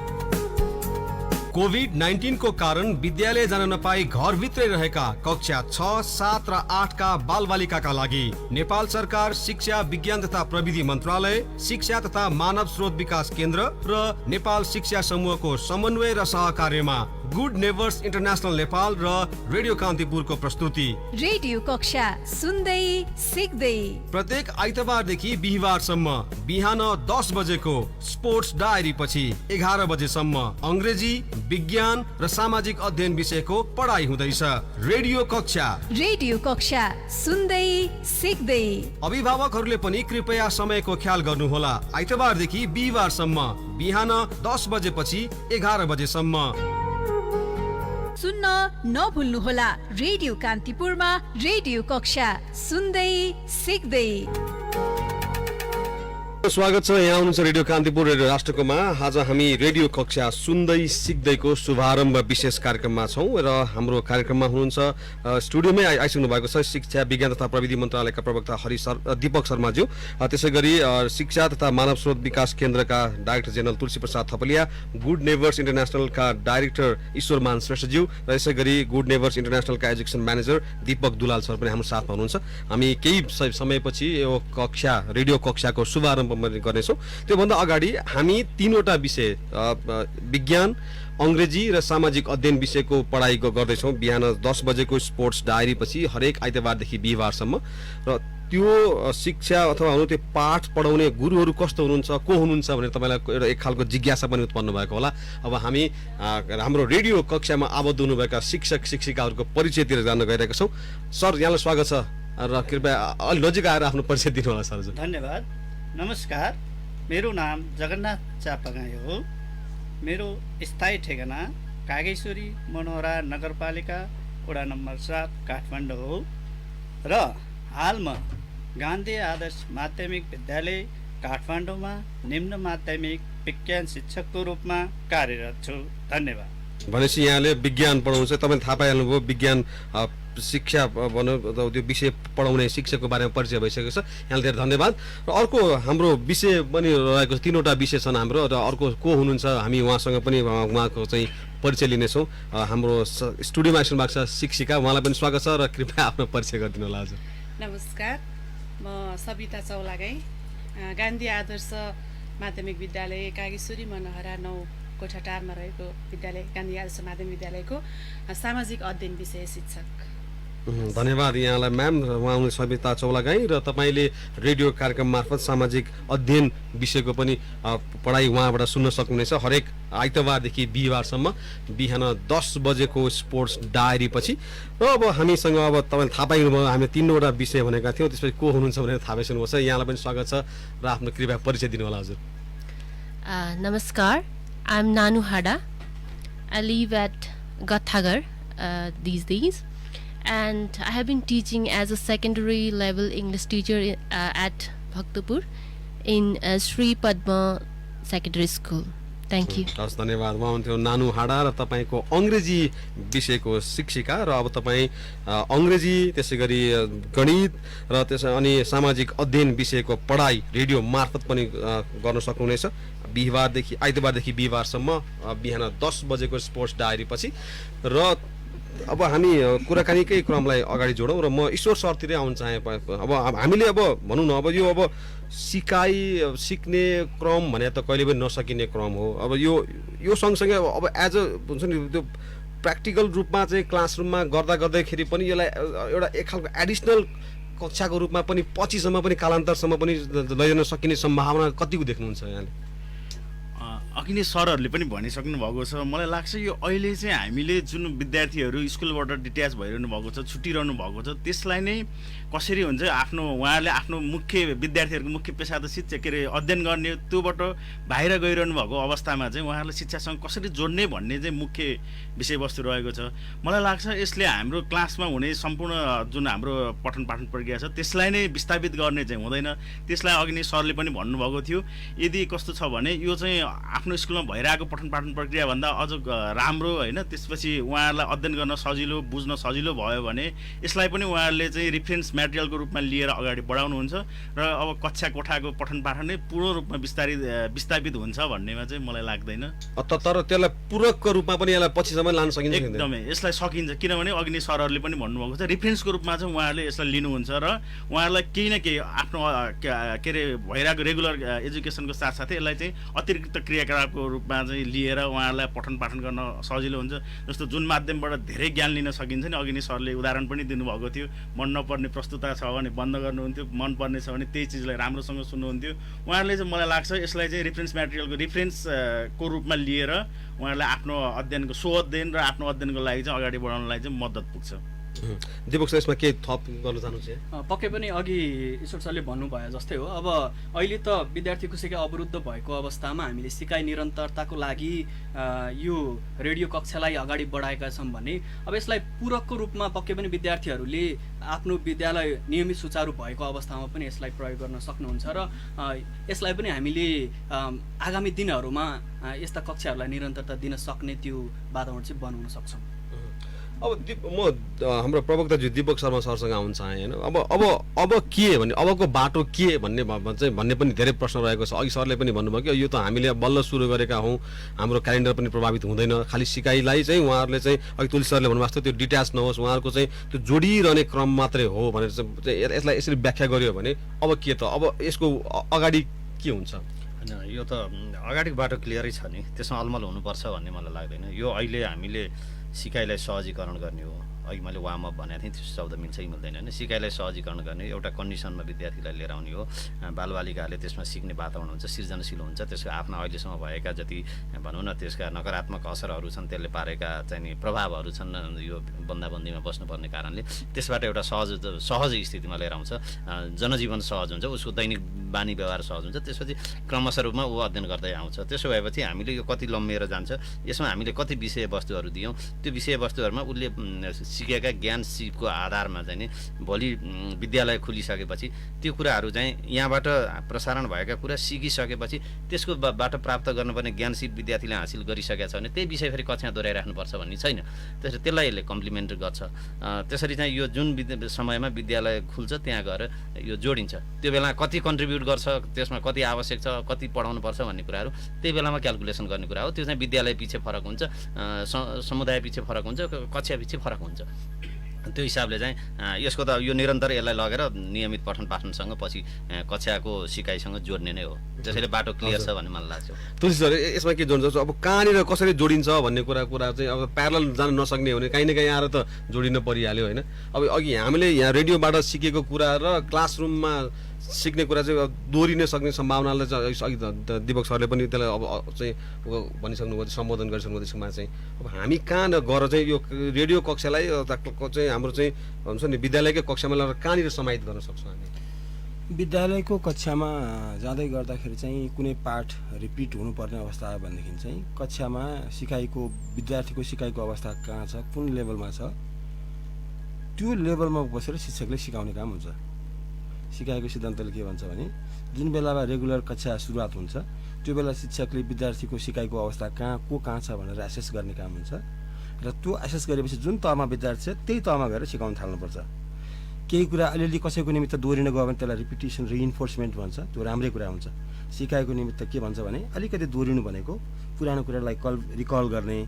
कोभिड-19 को कारण विद्यालय जान नपाई घरभित्रै रहेका कक्षा 6, 7 र 8 का बालबालिकाका लागि नेपाल सरकार शिक्षा विज्ञान तथा प्रविधि मन्त्रालय, शिक्षा तथा मानव स्रोत विकास केन्द्र र नेपाल शिक्षा समूहको समन्वय र सहकार्यमा गुड नेबर्स इन्टरनेसनल नेपाल र रेडियो कान्तिपुरको प्रस्तुति रेडियो कक्षा सुन्दै सिक्दै प्रत्येक आइतबारदेखि बिहिबारसम्म बिहान 10 बजेको स्पोर्ट्स डायरी पछि 11 बजेसम्म अंग्रेजी, विज्ञान र सामाजिक अध्ययन विषयको पढाइ हुँदैछ। रेडियो कक्षा सुन्दै सिक्दै। अभिभावकहरूले पनि कृपया समयको ख्याल गर्नुहोला। आइतबारदेखि बिहिबारसम्म बिहान 10 बजेपछि 11 बजेसम्म सुन्न नभुल्नुहोला। रेडियो कान्तिपुरमा रेडियो कक्षा सुन्दै सिक्दै। स्वागत छ। यहाँ हुनुहुन्छ रेडियो कान्तिपुर, रेडियो राष्ट्रकोमा। आज हामी रेडियो कक्षा सुन्दै सिक्दैको शुभारम्भ विशेष कार्यक्रममा छौँ र हाम्रो कार्यक्रममा हुनुहुन्छ स्टुडियोमै आइसक्नु भएको छ शिक्षा विज्ञान तथा प्रविधि मन्त्रालयका प्रवक्ता दीपक शर्माज्यू, त्यसै गरी शिक्षा तथा मानव स्रोत विकास केन्द्रका director general Tulsi Prasad Thapaliya, good neighbours इन्टरनेसनलका डाइरेक्टर ईश्वरमान श्रेष्ठज्यू र त्यसै गरी गुड नेबर्स इन्टरनेसनलका education manager Deepak Dulal sir पनि हाम्रो साथमा हुनुहुन्छ। हामी केही समयपछि यो रेडियो कक्षाको शुभारम्भ गर्नेछौँ। त्योभन्दा अगाडि हामी 3वटा विषय विज्ञान, अंग्रेजी र सामाजिक अध्ययन विषयको पढाइ गर्दैछौँ। बिहान 10 बजेको स्पोर्ट्स डायरी पछि हरेक आइतबारदेखि बिहिबारसम्म। र त्यो शिक्षा अथवा त्यो पाठ पढाउने गुरुहरू कस्तो हुनुहुन्छ, को हुनुहुन्छ भनेर तपाईँलाई एउटा एक खालको जिज्ञासा पनि उत्पन्न भएको होला। अब हामी हाम्रो रेडियो कक्षामा आबद्ध हुनुभएका शिक्षक शिक्षिकाहरूको परिचयतिर जान्न गइरहेका छौँ। सर, यहाँलाई स्वागत छ र कृपया अलि नजिक आएर आफ्नो परिचय दिनु होला सर। धन्यवाद। नमस्कार, मेरो नाम जगन्नाथ चापागाई हो। मेरो स्थायी ठेगाना कागेश्वरी मनोहरा नगरपालिका वडा नम्बर 7 काठमाडौँ हो र हालमा गान्धी आदर्श माध्यमिक विद्यालय काठमाडौँमा निम्न माध्यमिक विज्ञान शिक्षकको रूपमा कार्यरत छु। धन्यवाद। भनेपछि यहाँले विज्ञान पढाउनुहुन्छ। तपाईँले थाहा पाइहाल्नुभयो विज्ञान शिक्षा भनौँ त्यो विषय पढाउने शिक्षकको बारेमा परिचय भइसकेको छ। यहाँलाई धेरै धन्यवाद। र अर्को हाम्रो विषय पनि रहेको छ, 3वटा विषय छन् हाम्रो, र अर्को को हुनुहुन्छ हामी उहाँसँग पनि उहाँको चाहिँ परिचय लिनेछौँ। हाम्रो स्टुडियोमा आइसक्नु भएको छ शिक्षिका, उहाँलाई पनि स्वागत छ र कृपया आफ्नो परिचय गरिदिनु होला हजुर। नमस्कार, म सबिता चौलागाई, गान्धी आदर्श माध्यमिक विद्यालय कागेश्वरी मनोहरा 9 कोठाटारमा रहेको विद्यालय गान्धी आदर्श माध्यमिक विद्यालयको सामाजिक अध्ययन विषय शिक्षक। धन्यवाद यहाँलाई म्याम। उहाँ हुनुहुन्छ सबिता चौलागाई र तपाईँले रेडियो कार्यक्रम मार्फत सामाजिक अध्ययन विषयको पनि पढाइ उहाँबाट सुन्न सक्नुहुनेछ हरेक आइतबारदेखि बिहिबारसम्म बिहान 10 बजेको स्पोर्ट्स डायरी पछि। र अब हामीसँग अब तपाईँले थाहा पाइनुभयो हामीले 3वटा विषय भनेका थियौँ, त्यसपछि को हुनुहुन्छ भनेर थाहा पाइसक्नुभएको छ। यहाँलाई पनि स्वागत छ र आफ्नो कृपया परिचय दिनु होला हजुर। Namaskar, I'm Nanu Hada. I live at Gathagar these days, and I have been teaching as a secondary level English teacher at Bhaktapur in Sri Padma Secondary School. Thank you. हस् धन्यवाद। उहाँ हुनुहुन्थ्यो नानु हाडा र तपाईँको अङ्ग्रेजी विषयको शिक्षिका, र अब तपाईँ अङ्ग्रेजी त्यसै गरी गणित र अनि सामाजिक अध्ययन विषयको पढाइ रेडियो मार्फत पनि गर्न सक्नुहुनेछ आइतबारदेखि बिहिबारसम्म बिहान 10 बजेको स्पोर्ट्स डायरी पछि। र अब हामी कुराकानीकै क्रमलाई अगाडि जोडौँ र म ईश्वर सरतिरै आउन चाहे। अब हामीले अब भनौँ न, अब यो अब सिक्ने क्रम भने त कहिले पनि नसकिने क्रम हो। अब यो सँगसँगै अब एज अ हुन्छ नि त्यो प्र्याक्टिकल रूपमा चाहिँ क्लासरुममा गर्दाखेरि पनि यसलाई एउटा एक खालको एडिसनल कक्षाको रूपमा पनि पछिसम्म पनि कालान्तरसम्म पनि लैजान सकिने सम्भावना कतिको देख्नुहुन्छ यहाँले? अघि नै सरहरूले पनि भनिसक्नु भएको छ। मलाई लाग्छ यो अहिले चाहिँ हामीले जुन विद्यार्थीहरू स्कुलबाट डिट्याच भइरहनु भएको छ, छुटिरहनु भएको छ, त्यसलाई नै कसरी हुन्छ उहाँहरूले आफ्नो मुख्य विद्यार्थीहरूको मुख्य पेसा त शिक्षा के अरे अध्ययन गर्ने, त्योबाट बाहिर गइरहनु भएको अवस्थामा चाहिँ उहाँहरूलाई शिक्षासँग कसरी जोड्ने भन्ने चाहिँ मुख्य विषयवस्तु रहेको छ। मलाई लाग्छ यसले हाम्रो क्लासमा हुने सम्पूर्ण जुन हाम्रो पठन पाठन प्रक्रिया छ त्यसलाई नै विस्थापित गर्ने चाहिँ हुँदैन। त्यसलाई अघि नै सरले पनि भन्नुभएको थियो, यदि कस्तो छ भने यो चाहिँ आफ्नो स्कुलमा भइरहेको पठन पाठन प्रक्रियाभन्दा अझ राम्रो होइन, त्यसपछि उहाँहरूलाई अध्ययन गर्न सजिलो, बुझ्न सजिलो भयो भने यसलाई पनि उहाँहरूले चाहिँ रिफरेन्स मेटेरियलको रूपमा लिएर अगाडि बढाउनुहुन्छ र अब कक्षा कोठाको पठन पाठन नै पूर्ण रूपमा विस्थापित हुन्छ भन्नेमा चाहिँ मलाई लाग्दैन। तर त्यसलाई पूरकको रूपमा पनि यसलाई पछिसम्म लान सकिन्छ? एकदमै यसलाई सकिन्छ, किनभने अघि नै सरहरूले पनि भन्नुभएको छ रिफरेन्सको रूपमा चाहिँ उहाँहरूले यसलाई लिनुहुन्छ र उहाँहरूलाई केही न केही आफ्नो के अरे भइरहेको रेगुलर एजुकेसनको साथसाथै यसलाई चाहिँ अतिरिक्त क्रियाकलापको रूपमा चाहिँ लिएर उहाँहरूलाई पठन पाठन गर्न सजिलो हुन्छ। जस्तो जुन माध्यमबाट धेरै ज्ञान लिन सकिन्छ नि, अघि नै सरले उदाहरण पनि दिनुभएको थियो, मन नपर्ने प्रस्तुता छ भने बन्द गर्नुहुन्थ्यो, मन पर्ने छ भने त्यही चिजलाई राम्रोसँग सुन्नुहुन्थ्यो। उहाँहरूले चाहिँ मलाई लाग्छ यसलाई चाहिँ रिफरेन्स मेटेरियलको रिफरेन्सको रूपमा लिएर उहाँहरूलाई आफ्नो अध्ययनको अध्ययन र आफ्नो अध्ययनको लागि चाहिँ अगाडि बढाउनलाई चाहिँ मद्दत पुग्छ। दिपक सर यसमा के थप गर्न चाहनुहुन्छ? पक्कै पनि अघि ईश्वर सरले भन्नुभयो जस्तै हो। अब अहिले त विद्यार्थीको सिकाइ अवरुद्ध भएको अवस्थामा हामीले सिकाइ निरन्तरताको लागि यो रेडियो कक्षालाई अगाडि बढाएका छौँ भने अब यसलाई पूरकको रूपमा पक्कै पनि विद्यार्थीहरूले आफ्नो विद्यालय नियमित सुचारू भएको अवस्थामा पनि यसलाई प्रयोग गर्न सक्नुहुन्छ र यसलाई पनि हामीले आगामी दिनहरूमा यस्ता कक्षाहरूलाई निरन्तरता दिन सक्ने त्यो वातावरण चाहिँ बनाउन सक्छौँ। अब म हाम्रो प्रवक्ताज्यू दीपक शर्मा सरसँग आउन चाहेँ होइन। अब के भन्ने, अबको बाटो के भन्ने पनि धेरै प्रश्न रहेको छ। अघि सरले पनि भन्नुभयो कि यो त हामीले बल्ल सुरु गरेका हौँ, हाम्रो क्यालेन्डर पनि प्रभावित हुँदैन, खालि सिकाइलाई चाहिँ उहाँहरूले चाहिँ अघि तुलसी सरले भन्नुभएको थियो त्यो डिट्याच नहोस्, उहाँहरूको चाहिँ त्यो जोडिरहने क्रम मात्रै हो भनेर चाहिँ यसलाई यसरी व्याख्या गरियो भने अब के त, अब यसको अगाडि के हुन्छ? होइन, यो त अगाडिको बाटो क्लियरै छ नि, त्यसमा अलमल हुनुपर्छ भन्ने मलाई लाग्दैन। यो अहिले हामीले सिकाइलाई सहजीकरण गर्ने हो। अघि मैले वार्मअप भनेको थिएँ, त्यो शब्द मिल्छ कि मिल्दैन होइन। सिकाइलाई सहजीकरण गर्ने एउटा कन्डिसनमा विद्यार्थीलाई लिएर आउने हो। बालबालिकाहरूले त्यसमा सिक्ने वातावरण हुन्छ, सृजनशील हुन्छ। त्यसको आफ्ना अहिलेसम्म भएका जति भनौँ न त्यसका नकारात्मक असरहरू छन्, त्यसले पारेका चाहिँ प्रभावहरू छन् यो बन्दाबन्दीमा बस्नुपर्ने कारणले, त्यसबाट एउटा सहज स्थितिमा लिएर आउँछ। जनजीवन सहज हुन्छ, उसको दैनिक बानी व्यवहार सहज हुन्छ। त्यसपछि क्रमशः रूपमा ऊ अध्ययन गर्दै आउँछ। त्यसो भएपछि हामीले यो कति लम्बिएर जान्छ, यसमा हामीले कति विषयवस्तुहरू दियौँ, त्यो विषयवस्तुहरूमा उसले सिकेका ज्ञान सिपको आधारमा चाहिँ नि भोलि विद्यालय खुलिसकेपछि त्यो कुराहरू चाहिँ यहाँबाट प्रसारण भएका कुरा सिकिसकेपछि त्यसको बाट प्राप्त गर्नुपर्ने ज्ञान सिप विद्यार्थीले हासिल गरिसकेका छ भने त्यही विषय फेरि कक्षा दोहोऱ्याइराख्नुपर्छ भन्ने छैन। त्यसलाई यसले कम्प्लिमेन्ट गर्छ। त्यसरी चाहिँ यो जुन समयमा विद्यालय खुल्छ त्यहाँ गएर यो जोडिन्छ। त्यो बेला कति कन्ट्रिब्युट गर्छ, त्यसमा कति आवश्यक छ, कति पढाउनु पर्छ भन्ने कुराहरू त्यही बेलामा क्यालकुलेसन गर्ने कुरा हो। त्यो चाहिँ विद्यालय पछि फरक हुन्छ, समुदाय पछि फरक हुन्छ, कक्षा पछि फरक हुन्छ। त्यो हिसाबले चाहिँ यसको त यो निरन्तर यसलाई लगेर नियमित पठन पाठनसँग पछि कक्षाको सिकाइसँग जोड्ने नै हो। त्यसैले बाटो क्लियर छ भन्ने मलाई लाग्छ। तुलसी सर, यसमा के जोड्छ अब कहाँनिर कसरी जोडिन्छ भन्ने कुरा चाहिँ अब प्यारल जान नसक्ने हो भने काहीँ न काहीँ आएर त जोडिन परिहाल्यो होइन। अब अघि हामीले यहाँ रेडियोबाट सिकेको कुरा र क्लासरुममा सिक्ने कुरा चाहिँ दोहोरिन सक्ने सम्भावनालाई चाहिँ अघि दिपक सरले पनि त्यसलाई अब चाहिँ भनिसक्नुभयो, सम्बोधन गरिसक्नुभयो। त्यसमा चाहिँ अब हामी कहाँ गएर चाहिँ यो रेडियो कक्षालाई चाहिँ हाम्रो चाहिँ भन्छ नि विद्यालयकै कक्षामा लगेर कहाँनिर समाहित गर्न सक्छौँ हामी? विद्यालयको कक्षामा जाँदै गर्दाखेरि चाहिँ कुनै पाठ रिपिट हुनुपर्ने अवस्था आयो भनेदेखि चाहिँ कक्षामा सिकाइको विद्यार्थीको सिकाइको अवस्था कहाँ छ, कुन लेभलमा छ, त्यो लेभलमा बसेर शिक्षकले सिकाउने काम हुन्छ। सिकाइको सिद्धान्तले के भन्छ भने जुन बेलामा रेगुलर कक्षा सुरुवात हुन्छ त्यो बेला शिक्षकले विद्यार्थीको सिकाइको अवस्था कहाँ छ भनेर एसेस गर्ने काम हुन्छ र त्यो एसेस गरेपछि जुन तहमा विद्यार्थी छ त्यही तहमा गएर सिकाउन थाल्नुपर्छ। केही कुरा अलिअलि कसैको निमित्त दोहोरिन गयो भने त्यसलाई रिपिटेसन रिइन्फोर्समेन्ट भन्छ, त्यो राम्रै कुरा हुन्छ। सिकाइको निमित्त के भन्छ भने अलिकति दोहोरिनु भनेको पुरानो कुरालाई रिकल गर्ने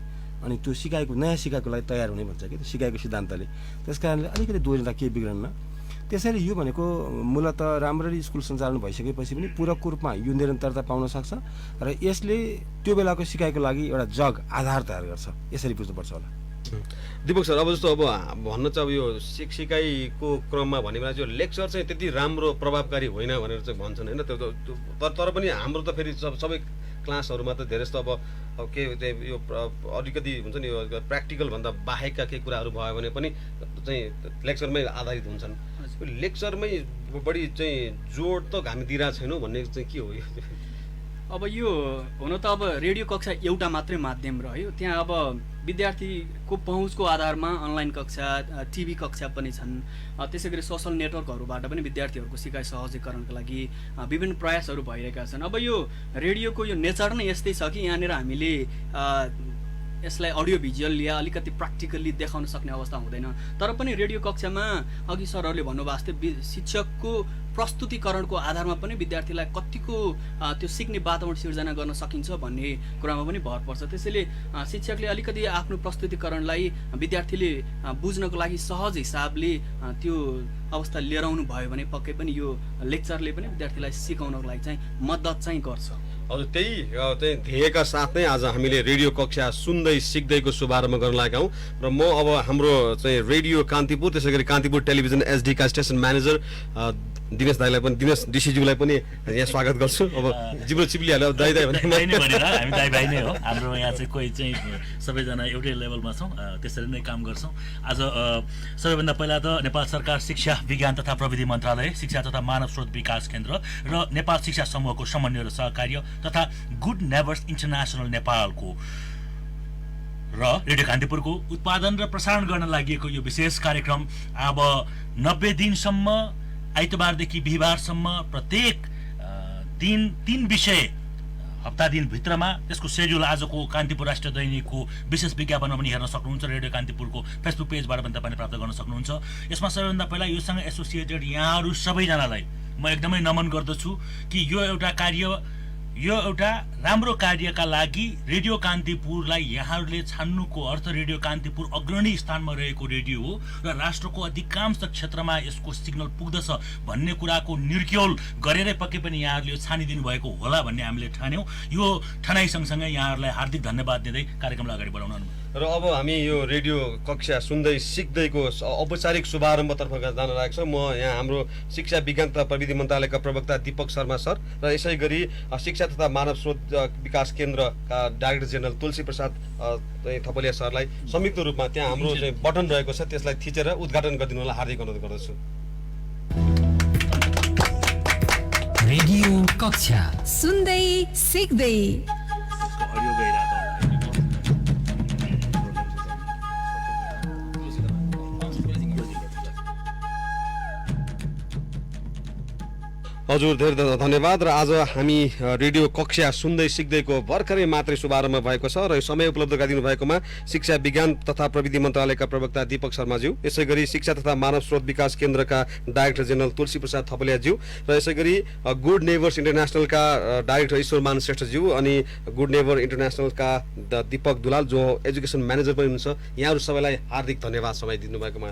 अनि त्यो सिकाइको नयाँ सिकाइको लागि तयार हुने भन्छ कि सिकाइको सिद्धान्तले। त्यस कारणले अलिकति दोहोरिँदा केही बिग्रन्न। त्यसैले यो भनेको मूलत राम्ररी स्कुल सञ्चालन भइसकेपछि पनि पूरक रूपमा यो निरन्तरता पाउन सक्छ र यसले त्यो बेलाको सिकाइको लागि एउटा जग आधार तयार गर्छ। यसरी बुझ्नुपर्छ होला। दिपक सर, अब जस्तो अब भन्न चाहिँ अब यो सिकाइको क्रममा भने बेला चाहिँ लेक्चर चाहिँ त्यति राम्रो प्रभावकारी होइन भनेर चाहिँ भन्छन् होइन। तर पनि हाम्रो त फेरि सबै क्लासहरूमा त धेरै जस्तो अब के यो अलिकति हुन्छ नि यो प्र्याक्टिकल भन्दा बाहेकका केही कुराहरू भयो भने पनि चाहिँ लेक्चरमै आधारित हुन्छन्। लेक्चरमै बढी चाहिँ जोड त हामी दिइरहेको छैनौँ भन्ने चाहिँ के हो यो? अब यो हुन त अब रेडियो कक्षा एउटा मात्रै माध्यम रह्यो। त्यहाँ अब विद्यार्थीको पहुँचको आधारमा अनलाइन कक्षा, टिभी कक्षा पनि छन्। त्यसै गरी सोसल नेटवर्कहरूबाट पनि विद्यार्थीहरूको सिकाइ सहजीकरणको लागि विभिन्न प्रयासहरू भइरहेका छन्। अब यो रेडियोको यो नेचर नै यस्तै छ कि यहाँनिर हामीले यसलाई अडियो भिजुअल या अलिकति प्र्याक्टिकल्ली देखाउन सक्ने अवस्था हुँदैन। तर पनि रेडियो कक्षामा अघि सरहरूले भन्नुभएको जस्तै शिक्षकको प्रस्तुतिकरणको आधारमा पनि विद्यार्थीलाई कतिको त्यो सिक्ने वातावरण सिर्जना गर्न सकिन्छ भन्ने कुरामा पनि भर पर्छ। त्यसैले शिक्षकले अलिकति आफ्नो प्रस्तुतिकरणलाई विद्यार्थीले बुझ्नको लागि सहज हिसाबले त्यो अवस्था लिएर आउनु भयो भने पक्कै पनि यो लेक्चरले पनि विद्यार्थीलाई सिकाउनको लागि चाहिँ मद्दत चाहिँ गर्छ। हजुर, त्यही चाहिँ ध्येयका साथ नै आज हामीले रेडियो कक्षा सुन्दै सिक्दैको शुभारम्भ गर्न लागेका हौँ र म अब हाम्रो चाहिँ रेडियो कान्तिपुर त्यसै गरी कान्तिपुर टेलिभिजन एसडीका स्टेसन म्यानेजर दिनेश दाईलाई पनि, दिनेश डिसीज्यूलाई पनि यहाँ स्वागत गर्छु। अब जिब्रो चिप्लिहाल्यो दाई दाई भनेर हामी दाई भाइ नै हो। हाम्रो यहाँ चाहिँ कोही चाहिँ सबैजना एउटै लेभलमा छौँ, त्यसरी नै काम गर्छौँ। आज सबैभन्दा पहिला त नेपाल सरकार शिक्षा विज्ञान तथा प्रविधि मन्त्रालय, शिक्षा तथा मानव स्रोत विकास केन्द्र र नेपाल शिक्षा समूहको समन्वय र सहकार्य तथा गुड नेबर्स इन्टरनेसनल नेपालको र रेडियो कान्तिपुरको उत्पादन र प्रसारण गर्न लागि यो विशेष कार्यक्रम अब 90 दिनसम्म आइतबारदेखि बिहिबारसम्म प्रत्येक दिन 3 विषय हप्ता दिनभित्रमा त्यसको सेड्युल आजको कान्तिपुर राष्ट्रिय दैनिकको विशेष विज्ञापनमा पनि हेर्न सक्नुहुन्छ। रेडियो कान्तिपुरको फेसबुक पेजबाट पनि तपाईँले प्राप्त गर्न सक्नुहुन्छ। यसमा सबैभन्दा पहिला योसँग एसोसिएटेड यहाँहरू सबैजनालाई म एकदमै नमन गर्दछु कि यो एउटा राम्रो कार्यका लागि रेडियो कान्तिपुरलाई यहाँहरूले छान्नुको अर्थ रेडियो कान्तिपुर अग्रणी स्थानमा रहेको रेडियो हो र राष्ट्रको अधिकांश क्षेत्रमा यसको सिग्नल पुग्दछ भन्ने कुराको निर्क्योल गरेरै पक्कै पनि यहाँहरूले यो छानिदिनु भएको होला भन्ने हामीले ठान्यौँ। यो ठनाइ सँगसँगै यहाँहरूलाई हार्दिक धन्यवाद दिँदै कार्यक्रमलाई अगाडि बढाउन अनुमति। र अब हामी यो रेडियो कक्षा सुन्दै सिक्दैको औपचारिक शुभारम्भतर्फ जान लागेको छ। म यहाँ हाम्रो शिक्षा विज्ञान तथा प्रविधि मन्त्रालयका प्रवक्ता दिपक शर्मा सर र यसै गरी शिक्षा तथा मानव स्रोत विकास केन्द्रका डाइरेक्टर जेनरल तुलसी प्रसाद थपलिया सरलाई संयुक्त रूपमा त्यहाँ हाम्रो चाहिँ बटन रहेको छ त्यसलाई थिचेर उद्घाटन गरिदिनुलाई हार्दिक अनुरोध गर्दछु। रेडियो कक्षा सुन्दै सिक्दै। हजुर धेरै धेरै धन्यवाद। र आज हामी रेडियो कक्षा सुन्दै सिक्दैको भर्खरै मात्रै शुभारम्भ भएको छ र यो समय उपलब्ध गराइदिनु भएकोमा शिक्षा विज्ञान तथा प्रविधि मन्त्रालयका प्रवक्ता दीपक शर्माज्यू, यसै गरी शिक्षा तथा मानव स्रोत विकास केन्द्रका डाइरेक्टर जेनरल तुलसी प्रसाद थपलियाज्यू र यसै गरी गुड नेबर्स इन्टरनेसनलका डाइरेक्टर ईश्वरमान श्रेष्ठज्यू अनि गुड नेबर इन्टरनेसनलका दीपक दुलाल जो एजुकेसन म्यानेजर पनि हुनुहुन्छ, यहाँहरू सबैलाई हार्दिक धन्यवाद समय दिनुभएकोमा।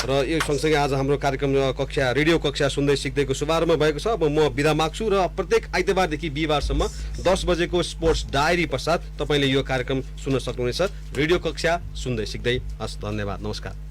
र यो सँगसँगै आज हाम्रो कार्यक्रम रेडियो कक्षा सुन्दै सिक्दैको शुभारम्भ भएको छ। अब म बिदा माग्छु र प्रत्येक आइतबारदेखि बिहिबारसम्म 10 बजेको स्पोर्ट्स डायरी पश्चात तपाईँले यो कार्यक्रम सुन्न सक्नुहुनेछ। रेडियो कक्षा सुन्दै सिक्दै। हस्, धन्यवाद, नमस्कार।